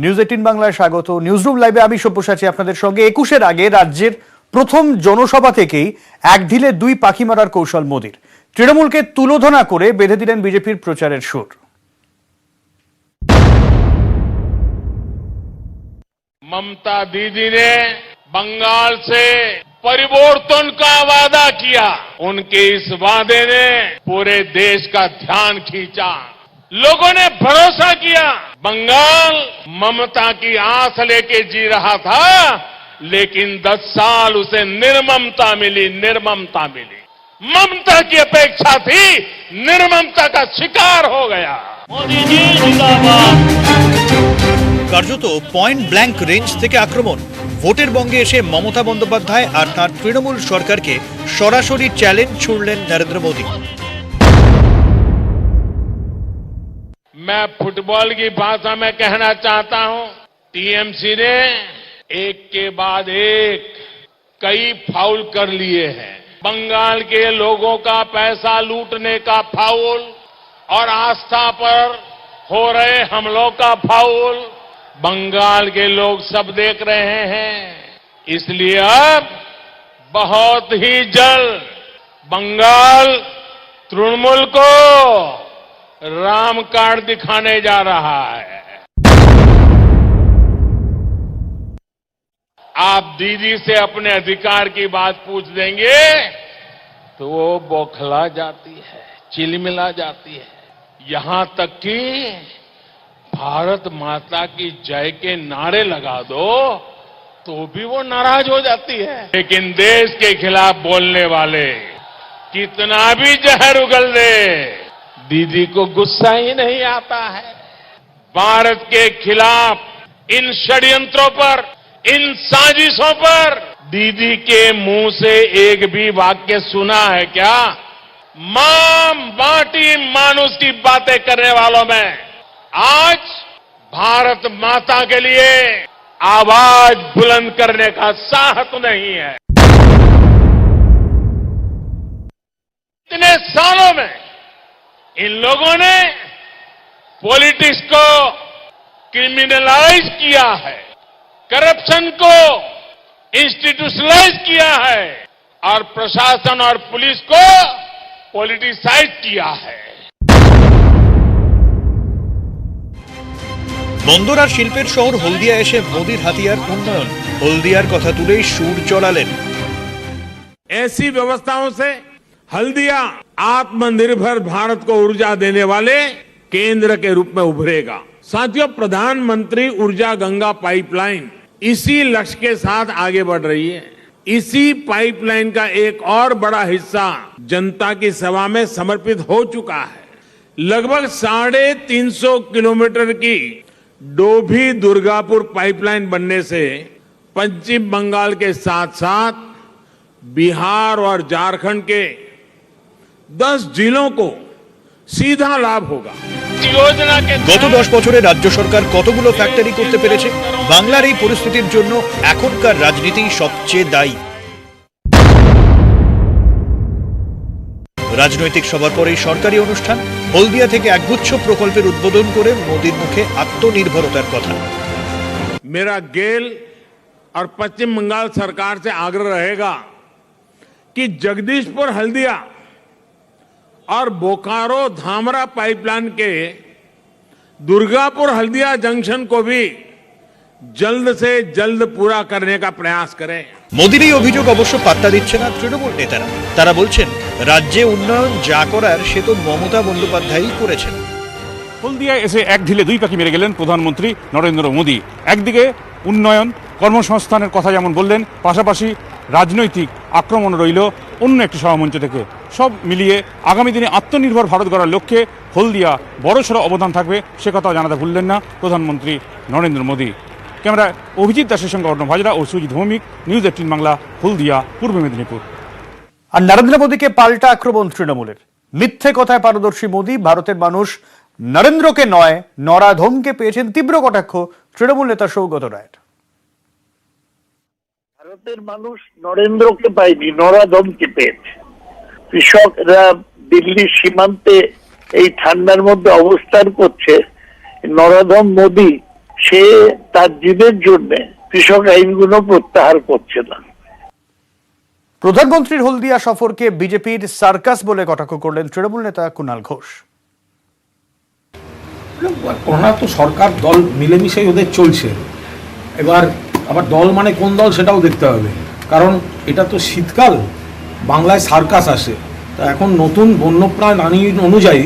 News 18 বাংলায় স্বাগত। Newsroom লাইভে আমি সব্যসাচী আপনাদের সঙ্গে। 21-এর আগে রাজ্যের প্রথম জনসভা থেকেই এক ঢিলে দুই পাখি মারার কৌশল মোদির। তৃণমূলকে তুলোধনা করে বেঁধে দিলেন বিজেপির প্রচারের সুর। ममता दीदी ने बंगाल से परिवर्तन का वादा किया। उनके इस वादे ने पूरे देश का ध्यान खींचा। लोगों ने भरोसा किया। बंगाल ममता की आस लेके जी रहा था, लेकिन 10 साल उसे निर्ममता मिली। ममता की अपेक्षा थी, निर्ममता का शिकार हो गया। मोदी जी जिंदाबाद। কার্যত পয়েন্ট ব্ল্যাঙ্ক রেঞ্জ থেকে আক্রমণ। ভোটের বঙ্গে এসে মমতা বন্দ্যোপাধ্যায় আর তাঁর তৃণমূল সরকারকে সরাসরি চ্যালেঞ্জ ছুড়লেন নরেন্দ্র মোদী। मैं फुटबॉल की भाषा में कहना चाहता हूं, टीएमसी ने एक के बाद एक कई फाउल कर लिए हैं। बंगाल के लोगों का पैसा लूटने का फाउल और आस्था पर हो रहे हमलों का फाउल बंगाल के लोग सब देख रहे हैं। इसलिए अब बहुत ही जल्द बंगाल तृणमूल को राम कार्ड दिखाने जा रहा है। आप दीदी से अपने अधिकार की बात पूछ देंगे तो वो बौखला जाती है, चिलमिला जाती है। यहां तक कि भारत माता की जय के नारे लगा दो तो भी वो नाराज हो जाती है। लेकिन देश के खिलाफ बोलने वाले कितना भी जहर उगल दे, दीदी को गुस्सा ही नहीं आता है। भारत के खिलाफ इन षड्यंत्रों पर, इन साजिशों पर दीदी के मुंह से एक भी वाक्य सुना है क्या? मां माटी मानुष की बातें करने वालों में आज भारत माता के लिए आवाज बुलंद करने का साहस नहीं है। इतने सालों में इन लोगों ने पॉलिटिक्स को क्रिमिनलाइज किया है, करप्शन को इंस्टीट्यूशनलाइज किया है और प्रशासन और पुलिस को पॉलिटिसाइज किया है। বন্দর আর শিল্পের শহর হলদিয়া এসে মোদির হাতিয়ার উন্নয়ন। হলদিয়ার কথা তুলেই সুর চড়ালেন। ऐसी व्यवस्थाओं से हल्दिया आत्मनिर्भर भारत को ऊर्जा देने वाले केंद्र के रूप में उभरेगा। साथियों, प्रधानमंत्री ऊर्जा गंगा पाइपलाइन इसी लक्ष्य के साथ आगे बढ़ रही है। इसी पाइपलाइन का एक और बड़ा हिस्सा जनता की सेवा में समर्पित हो चुका है। लगभग 350 किलोमीटर की डोभी दुर्गापुर पाइपलाइन बनने से पश्चिम बंगाल के साथ साथ बिहार और झारखंड के 10 जिलों को सीधा लाभ होगा। গত 10 বছরে রাজ্য সরকার কতগুলো ফ্যাক্টরি করতে পেরেছে? বাংলার এই পরিস্থিতির জন্য এখনকার রাজনীতি সবচেয়ে দায়ী। রাজনৈতিক সভার পরে সরকারি অনুষ্ঠান হলদিয়া থেকে একগুচ্ছ প্রকল্পের উদ্বোধন করে মোদির মুখে আত্মনির্ভরতার কথা। मेरा गेल और पश्चिम बंगाल सरकार से आग्रह रहेगा कि जगदीशपुर हल्दिया और बोकारो धामरा पाइपलाइन के दुर्गापुर हल्दिया जंक्शन को भी जल्द से जल्द पूरा करने का प्रयास करें। মোদির এই অভিযোগ অবশ্য পাত্তা দিচ্ছে না তৃণমূল নেতারা। তারা বলছেন রাজ্যে উন্নয়ন যা করার সে তো মমতা বন্দ্যোপাধ্যায়ই করেছেন। হলদিয়ায় এসে এক ঢিলে দুই পাখি মেরে গেলেন প্রধানমন্ত্রী নরেন্দ্র মোদী। একদিকে উন্নয়ন কর্মসংস্থানের কথা যেমন বললেন, পাশাপাশি রাজনৈতিক আক্রমণ রইল অন্য একটি সভামঞ্চ থেকে। সব মিলিয়ে আগামী দিনে আত্মনির্ভর ভারত গড়ার লক্ষ্যে হলদিয়া বড়সড় অবদান থাকবে, সে কথাও জানাতে ভুললেন না প্রধানমন্ত্রী নরেন্দ্র মোদী। ক্যামেরায় অভিজিৎ দাসের সঙ্গে অর্ণব হাজরা ও সুজিত ভৌমিক, নিউজ 18 বাংলা, হলদিয়া, পূর্ব মেদিনীপুর। আর নরেন্দ্র মোদীকে পাল্টা আক্রমণ তৃণমূলের। মিথ্যে কথায় পারদর্শী মোদী। ভারতের মানুষ নরেন্দ্রকে নয় নরাধমকে পেয়েছেন তীব্র কটাক্ষ তৃণমূল নেতা সৌগত রায়ের। ভারতের মানুষ নরেন্দ্রকে পায়নি, নরাধমকে পেয়েছে। কৃষকরা দিল্লির সীমান্তে এই ঠান্ডার মধ্যে অবস্থান করছে, নরাধম মোদী সে তার জিদের জন্য কৃষক আইনগুলো প্রত্যাহার করছে না। প্রধানমন্ত্রীর হলদিয়া সফরকে বিজেপির সার্কাস বলে কটাক্ষ করলেন তৃণমূল নেতা কুণাল ঘোষ। ওনারা তো সরকার দল মিলেমিশেই ওদের চলছে, এবার আবার দল মানে কোন দল সেটাও দেখতে হবে, কারণ এটা তো শীতকাল, বাংলায় সার্কাস আসে। তা এখন নতুন বন্যপ্রাণ আইন অনুযায়ী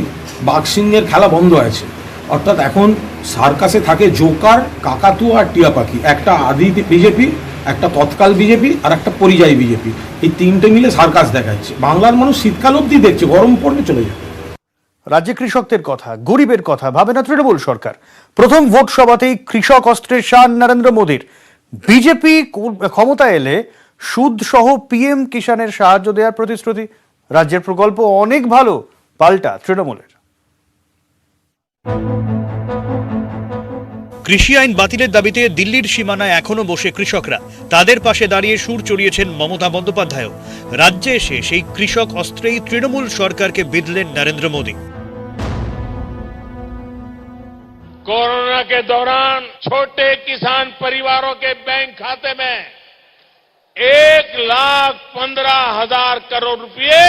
বাঘসিংহের খেলা বন্ধ আছে, অর্থাৎ এখন সার্কাসে থাকে জোকার, কাকাতুয়া আর টিয়া পাখি। একটা আদি বিজেপি, একটা তৎকাল বিজেপি আর একটা পরিযায়ী বিজেপি, এই তিনটে মিলে সার্কাস দেখাচ্ছে। বাংলার মানুষ শীতকাল অবধি দেখছে, গরম পড়লে চলে যাবে। রাজ্যে কৃষকদের কথা, গরিবের কথা ভাবে না তৃণমূল সরকার। প্রথম ভোট সভাতেই কৃষক অস্ত্রের শান নরেন্দ্র মোদীর। বিজেপি ক্ষমতায় এলে সুদ সহ পিএম কিষানের সাহায্য দেওয়ার প্রতিশ্রুতি। রাজ্যের প্রকল্প অনেক ভালো, পাল্টা তৃণমূলের। কৃষি আইন বাতিলের দাবিতে দিল্লির সীমানায় এখনো বসে কৃষকরা। তাদের পাশে দাঁড়িয়ে সুর চড়িয়েছেন মমতা বন্দ্যোপাধ্যায়ও। রাজ্যে এসে সেই কৃষক অস্ত্রেই তৃণমূল সরকারকে বিঁধলেন নরেন্দ্র মোদী। कोरोना के दौरान छोटे किसान परिवारों के बैंक खाते में 1,15,000 करोड़ रुपए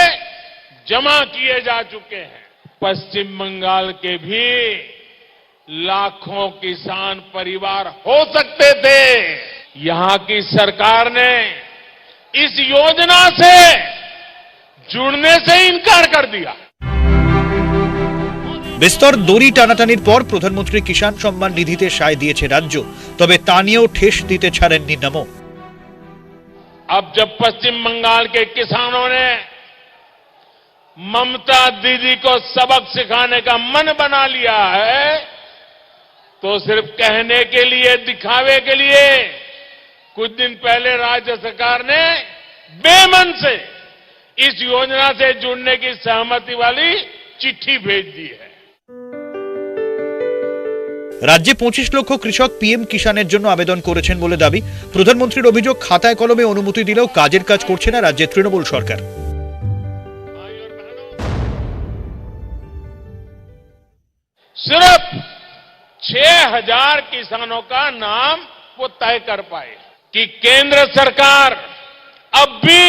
जमा किए जा चुके हैं। पश्चिम बंगाल के भी लाखों किसान परिवार हो सकते थे। यहां की सरकार ने इस योजना से जुड़ने से इनकार कर दिया। বিস্তর দড়ি টানাটানির পর প্রধানমন্ত্রী কিষাণ সম্মান নিধিতে সায় দিয়েছে রাজ্য, তবে তা নিয়েও ঠেস দিতে ছাড়েননি নমো। अब जब पश्चिम बंगाल के किसानों ने ममता दीदी को सबक सिखाने का मन बना लिया है, तो सिर्फ कहने के लिए, दिखावे के लिए कुछ दिन पहले राज्य सरकार ने बेमन से इस योजना से जुड़ने की सहमति वाली चिट्ठी भेज दी है। রাজ্যে 25 লক্ষ কৃষক পিএম কিষানের জন্য আবেদন করেছেন বলে দাবি। প্রধানমন্ত্রীর অভিযোগ, খাতায় কলমে অনুমতি দিলেও কাজের কাজ করছে না রাজ্যের তৃণমূল সরকার। सिर्फ 6,000 किसानों का नाम वो तय कर पाए कि केंद्र सरकार अब भी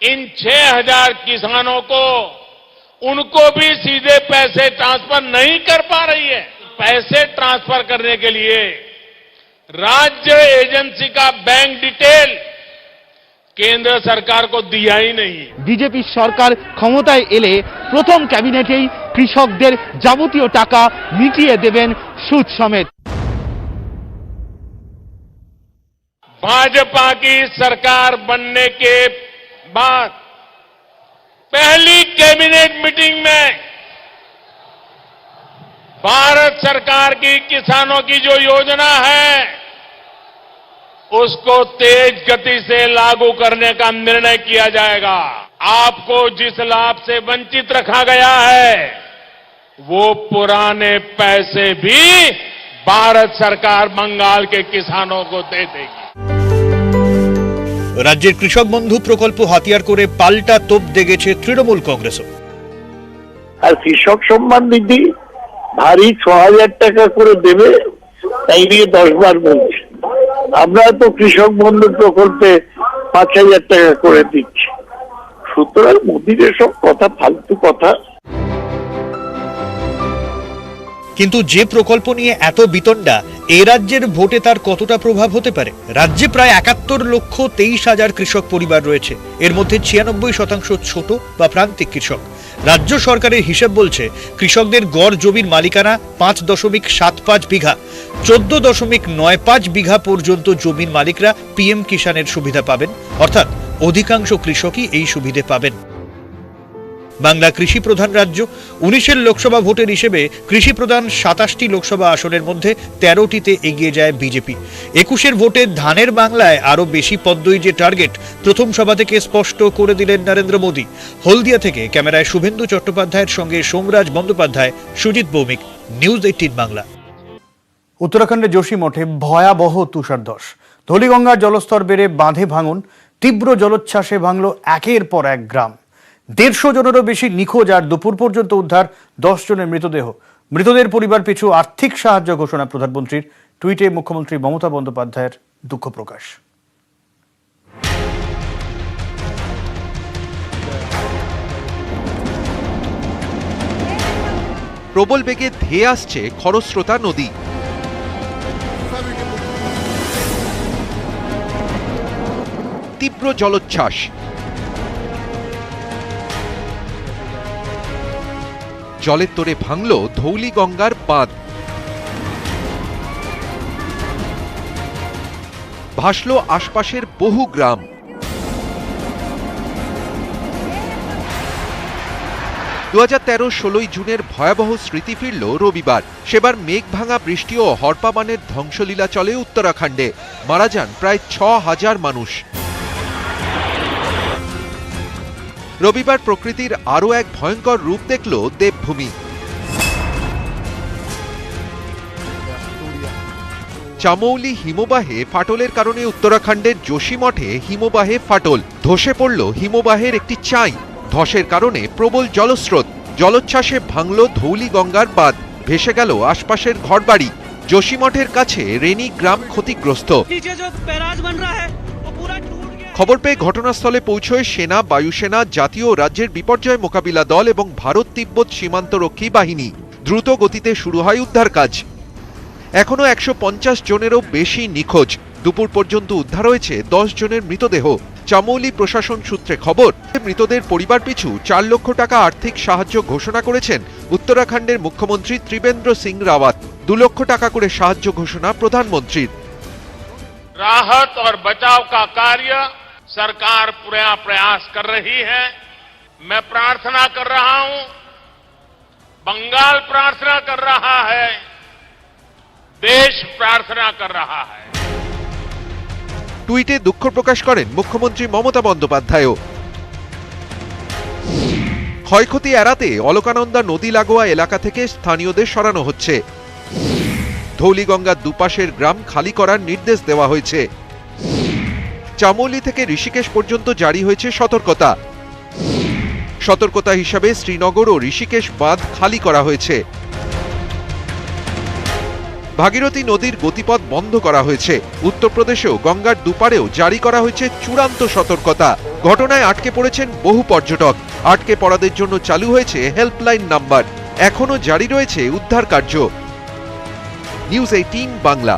इन 6,000 किसानों को, उनको भी सीधे पैसे ट्रांसफर नहीं कर पा रही है। पैसे ट्रांसफर करने के लिए राज्य एजेंसी का बैंक डिटेल केंद्र सरकार को दिया ही नहीं। বিজেপি সরকার ক্ষমতায় এলে প্রথম ক্যাবিনেটেই কৃষকদের যাবতীয় টাকা মিটিয়ে দেবেন সুদ সমেত। भाजपा की सरकार बनने के बाद पहली कैबिनेट मीटिंग में भारत सरकार की किसानों की जो योजना है उसको तेज गति से लागू करने का निर्णय किया जाएगा। आपको जिस लाभ से वंचित रखा गया है वो पुराने पैसे भी भारत सरकार बंगाल के किसानों को दे देगी। রাজ্যের কৃষক বন্ধু প্রকল্প হাতিয়ার করে পাল্টা তোপ দেগেছে তৃণমূল কংগ্রেসও। আর কৃষক সম্মান নিধি ভারী 6,000 টাকা করে দেবে, তাই নিয়ে 10 বার বলছে। আমরা তো কৃষক বন্ধু প্রকল্পে 5,000 টাকা করে দিচ্ছি। সুতরাং মোদির এসব কথা ফালতু কথা। কিন্তু যে প্রকল্প নিয়ে এত বিতণ্ডা, এ রাজ্যের ভোটে তার কতটা প্রভাব হতে পারে? রাজ্যে প্রায় 71,23,000 কৃষক পরিবার রয়েছে। এর মধ্যে 96% ছোট বা প্রান্তিক কৃষক। রাজ্য সরকারের হিসাব বলছে কৃষকদের গড় জমির মালিকানা 5.75 বিঘা। 14.95 বিঘা পর্যন্ত জমির মালিকরা পিএম কিষানের সুবিধা পাবেন, অর্থাৎ অধিকাংশ কৃষকই এই সুবিধে পাবেন। বাংলা কৃষি প্রধান রাজ্য। 19 লোকসভা ভোটের হিসেবে কৃষি প্রধান 27টি লোকসভা আসনের মধ্যে 13টিতে এগিয়ে যায় বিজেপি। 21 ভোটে ধানের বাংলায় আরো বেশি পদ্মই টার্গেট প্রথম সভা থেকে স্পষ্ট করে দিলেন নরেন্দ্র মোদী। হলদিয়া থেকে ক্যামেরায় শুভেন্দু চট্টোপাধ্যায়ের সঙ্গে সোমরাজ বন্দ্যোপাধ্যায়, সুজিত ভৌমিক, নিউজ 18 বাংলা। উত্তরাখণ্ডের যোশীমঠে ভয়াবহ তুষারধস। ধলিগঙ্গার জলস্তর বেড়ে বাঁধে ভাঙন। তীব্র জলোচ্ছ্বাসে ভাঙল একের পর এক গ্রাম। 150 জনেরও বেশি নিখোঁজ, আর দুপুর পর্যন্ত উদ্ধার 10 জনের মৃতদেহ। মৃতদের পরিবার পিছু আর্থিক সাহায্য ঘোষণা প্রধানমন্ত্রীর। টুইটে মুখ্যমন্ত্রী মমতা বন্দ্যোপাধ্যায়ের দুঃখ প্রকাশ। প্রবল বেগে ধেয়ে আসছে খরস্রোতা নদী। তীব্র জলোচ্ছ্বাস, জলের তোড়ে ভাঙল ধৌলি গঙ্গার বাঁধ, ভাসল আশপাশের বহু গ্রাম। 2013 16 জুনের ভয়াবহ স্মৃতি ফিরল রবিবার। সেবার মেঘ ভাঙা বৃষ্টি ও হরপাবানের ধ্বংসলীলা চলে উত্তরাখণ্ডে। মারা যান প্রায় 6000 মানুষ। রবিবার প্রকৃতির আরও এক ভয়ঙ্কর রূপ দেখল দেবভূমি। চামৌলি হিমবাহে ফাটলের কারণে উত্তরাখণ্ডের যোশীমঠে হিমবাহে ফাটল, ধসে পড়ল হিমবাহের একটি চাই। ধসের কারণে প্রবল জলস্রোত, জলোচ্ছ্বাসে ভাঙল ধৌলি গঙ্গার বাঁধ, ভেসে গেল আশপাশের ঘরবাড়ি। যোশীমঠের কাছে রেনি গ্রাম ক্ষতিগ্রস্ত। খবর পেয়ে ঘটনাস্থলে পৌঁছয় সেনা, বায়ুসেনা, জাতীয় ও রাজ্যের বিপর্যয় মোকাবিলা দল এবং ভারত তিব্বত সীমান্তরক্ষী বাহিনী। দ্রুত গতিতে শুরু হয় উদ্ধার কাজ। এখনো 150 জনেরও বেশি নিখোঁজ। দুপুর পর্যন্ত উদ্ধার হয়েছে 10 জনের মৃতদেহ। চামৌলি প্রশাসন সূত্রে খবর, মৃতদের পরিবার পিছু 4 লক্ষ টাকা আর্থিক সাহায্য ঘোষণা করেছেন উত্তরাখণ্ডের মুখ্যমন্ত্রী ত্রিবেন্দ্র সিং রাওয়াত। 2 লক্ষ টাকা করে সাহায্য ঘোষণা প্রধানমন্ত্রীর। राहत और बचाव का कार्य सरकार पूरा प्रयास कर रही है। मैं प्रार्थना कर रहा हूं, बंगाल प्रार्थना कर रहा है, देश प्रार्थना कर रहा है। টুইটে দুঃখ প্রকাশ করেন মুখ্যমন্ত্রী মমতা বন্দ্যোপাধ্যায়ও। ক্ষয়ক্ষতি এড়াতে অলকানন্দা নদী লাগোয়া এলাকা থেকে স্থানীয়দের সরানো হচ্ছে। ধৌলিগঙ্গার দুপাশের গ্রাম খালি করার নির্দেশ দেওয়া হয়েছে। চামৌলি থেকে ঋষিকেশ পর্যন্ত জারি হয়েছে সতর্কতা। সতর্কতা হিসাবে শ্রীনগর ও ঋষিকেশ বাঁধ খালি করা হয়েছে। ভাগীরথী নদীর গতিপথ বন্ধ করা হয়েছে। উত্তরপ্রদেশেও গঙ্গার দুপারেও জারি করা হয়েছে চূড়ান্ত সতর্কতা। ঘটনায় আটকে পড়েছেন বহু পর্যটক। আটকে পড়াদের জন্য চালু হয়েছে হেল্পলাইন নাম্বার। এখনো জারি রয়েছে উদ্ধার কার্য। নিউজ 18 বাংলা।